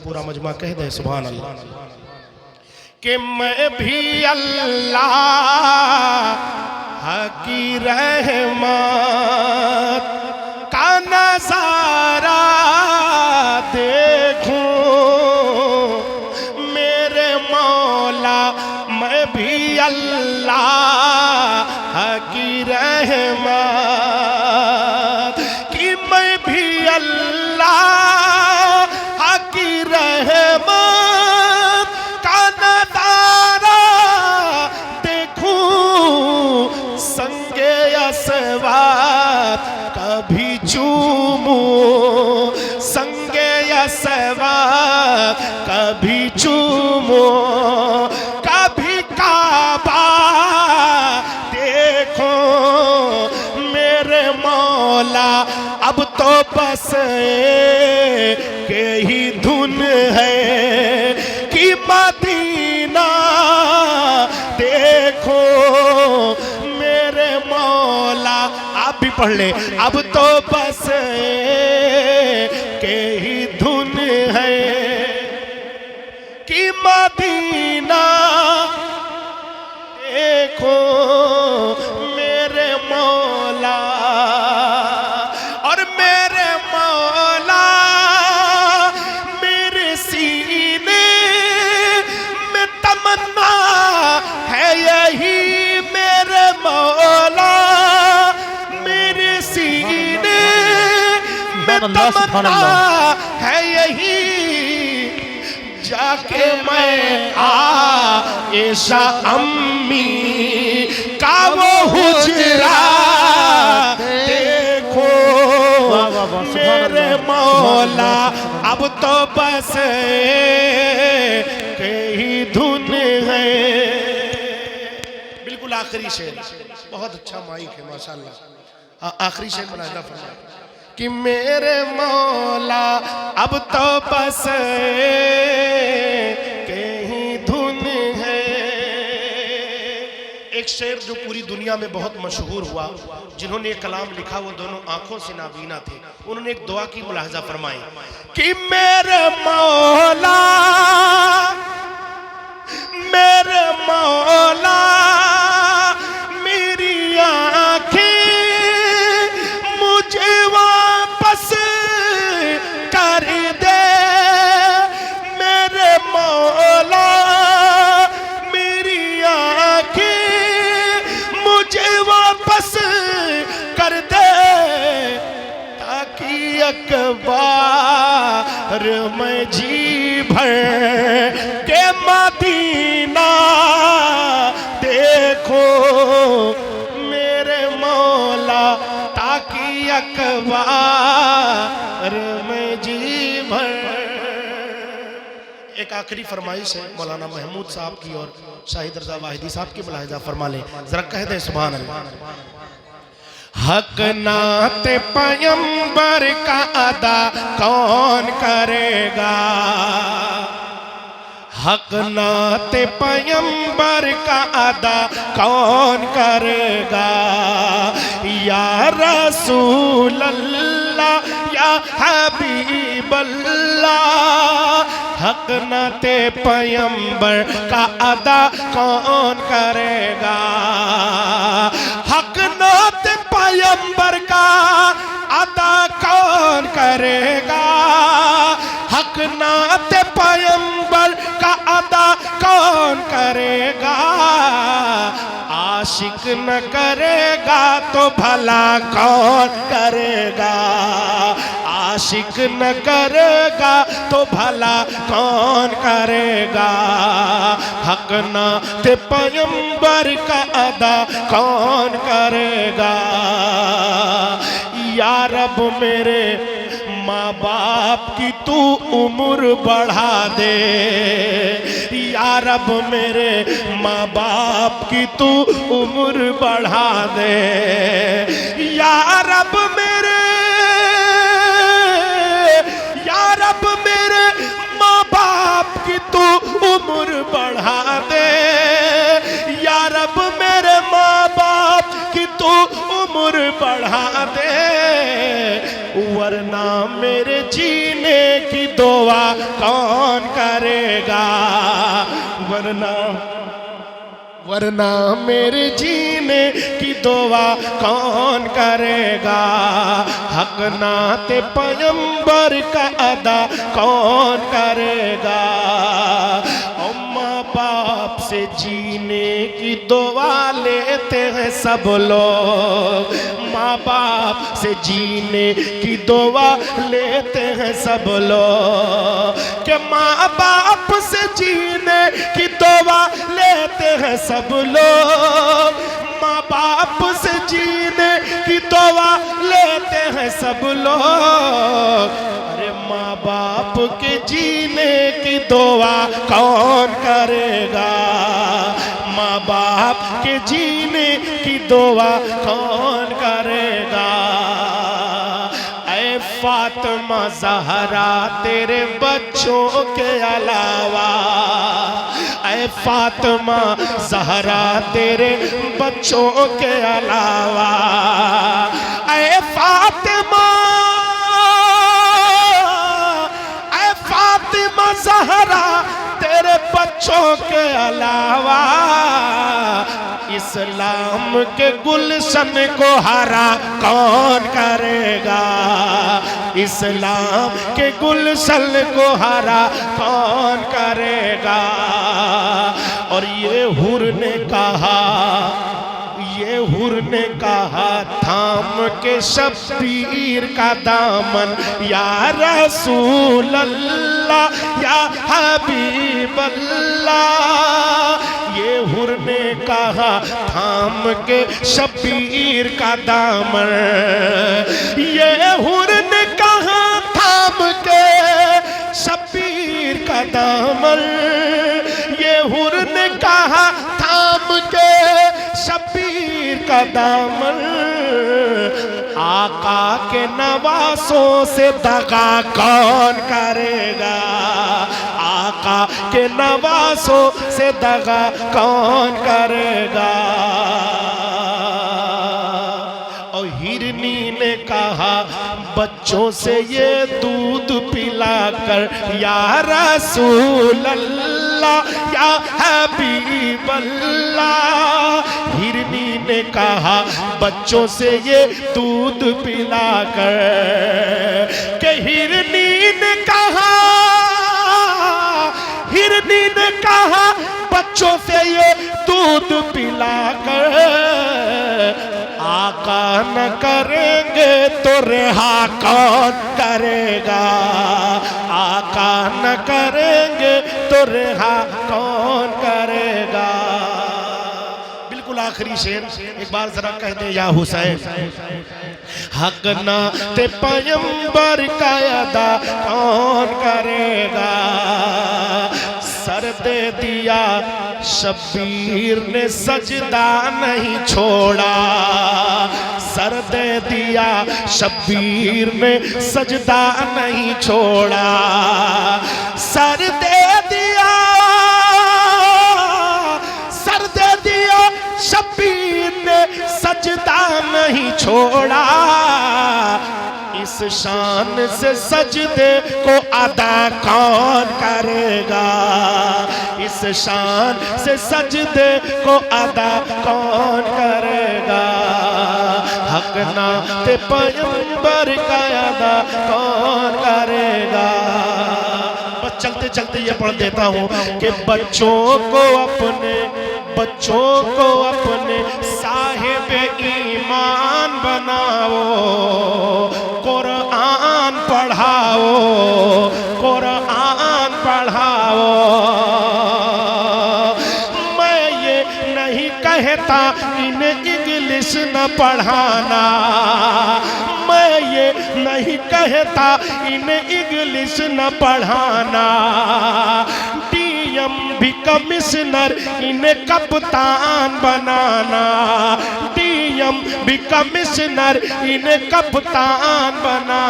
पूरा मजमा कह दे सुभान अल्लाह कि मैं भी अल्लाह की रहमत का नजारा देखूं मेरे मौला, मैं भी अल्लाह की रहमत कि मैं भी अल्लाह की रहमत का नजारा देखूं संगे असवाद कभी चूमूं, संगे असवाद कभी चूमूं, कभी काबा देखो मेरे मौला। अब तो बस के ही धुन है कि मदीना देखो मेरे मौला। आप भी पढ़ ले, अब तो बस के ही धुन है कि मदीना देखो मेरे मौला। और मेरे मौला मेरे सीने में तमन्ना है यही, मेरे मौला मेरे सीने में तमन्ना है यही, जाके मैं आयशा अम्मी का वो हुजरा देखो मेरे मौला। अब तो बस कहीं धुन है। बिल्कुल आखिरी शेर, बहुत अच्छा माइक है माशाल्लाह। आखिरी शेर मुलाहिजा फरमाए कि मेरे मौला अब तो बस कहीं धुन है। एक शेर जो पूरी दुनिया में बहुत मशहूर हुआ, जिन्होंने ये कलाम लिखा वो दोनों आंखों से नाबीना थे। उन्होंने एक दुआ की मुलाहिजा फरमाई कि मेरे मौला, मेरे मौला मेरी आंखें मुझे वापस कर दे, मेरे मौला मेरी आंखें मुझे वापस कर दे, ताकि अकबार मैं जी भर के मदीना देखो मेरे मौला, ताकि अकबार में जी भर। एक आखिरी फरमाइश है मौलाना महमूद साहब की और शाहिद रजा वाहिदी साहब की, मुलाहिजा फरमा ले जरा, कह दे सुभान अल्लाह। हक नाते पैगंबर का अदा कौन करेगा, हक नाते पैगंबर का अदा कौन करेगा, या रसूल अल्लाह या हबीब अल्लाह, हक नाते पैगंबर का अदा कौन करेगा, हक नाते पैगंबर का अदा कौन करेगा, हक नाते पैगंबर का अदा कौन करेगा, आशिक न करेगा तो भला कौन करेगा, आशिक न करेगा तो भला कौन करेगा, हक नाते पैगंबर का अदा कौन करेगा। या रब मेरे माँ बाप की तू उम्र बढ़ा दे, या रब मेरे माँ बाप की तू उम्र बढ़ा दे, या रब मेरे, या रब मेरे माँ बाप की तू उम्र बढ़ा दे, या रब मेरे माँ बाप की तू उम्र बढ़ा दे, वरना मेरे जीने की दुआ दुआ कौन करेगा, वरना मेरे जीने की दुआ कौन करेगा, हक नाते पैगंबर का अदा कौन करेगा। माँ बाप से जीने की दुआ लेते हैं सब लोग, माँ बाप से जीने की दुआ लेते हैं सब लोग, कि माँ बाप से जीने की दुआ लेते हैं सब लोग, माँ बाप से जीने की दुआ लेते हैं सब लोग। अरे माँ बाप के जीने की दुआ कौन करेगा, माँ बाप के जीने की दुआ कौन करेगा। ऐ फातिमा ज़हरा तेरे बच्चों के अलावा, ऐ फातिमा ज़हरा तेरे बच्चों के अलावा, ऐ फातिमा ज़हरा तेरे बच्चों के अलावा, इस्लाम के गुलशन को हरा कौन करेगा, इस्लाम के गुलशन को हरा कौन करेगा। और ये हुर ने कहा थाम के शब्बीर का दामन, या रसूल अल्लाह या हबीब अल्लाह। ये हुर ने कहा थाम के शब्बीर का दामन, ये हुर ने कहा थाम के शब्बीर का दामन, ये हुर ने कहा थाम के शब्बीर का दामन। आका के नवासों से दगा कौन करेगा, आका के नवासों से दगा कौन करेगा। और हिरनी ने कहा बच्चों से ये दूध पिलाकर, या रसूल अल्लाह या हबीब अल्लाह। हिरनी ने कहा बच्चों से ये दूध पिलाकर, के हिरनी ने कहा बच्चों से ये दूध पिलाकर, आका न करेंगे तो रिहा कौन करेगा, आका न करेंगे तो रिहा कौन करेगा। बिल्कुल आखिरी शेर एक बार जरा कह दे, या हुसैन हक ना ते पैगंबर का अदा कौन करेगा। सर दे दिया शब्बीर ने सजदा नहीं छोड़ा, सर दे दिया शब्बीर ने सजदा नहीं छोड़ा, सर दे दिया शब्बीर ने सजदा नहीं छोड़ा। इस शान से सजदे को अदा कौन करेगा, इस शान से सजदे को अदा कौन करेगा। हक ना ते पैगंबर का अदा कौन करेगा। बस चलते चलते ये पढ़ देता हूँ कि बच्चों को अपने साहिब ईमान बनाओ, कुरान पढ़ाओ, कुरान पढ़ाओ। मैं ये नहीं कहता इन्हें इंग्लिश न पढ़ाना, मैं ये नहीं कहता इन्हें इंग्लिश न पढ़ाना। डीएम भी कमिश्नर इन्हें कप्तान बनाना, डीएम भी कमिश्नर इन्हें कप्तान बनाना।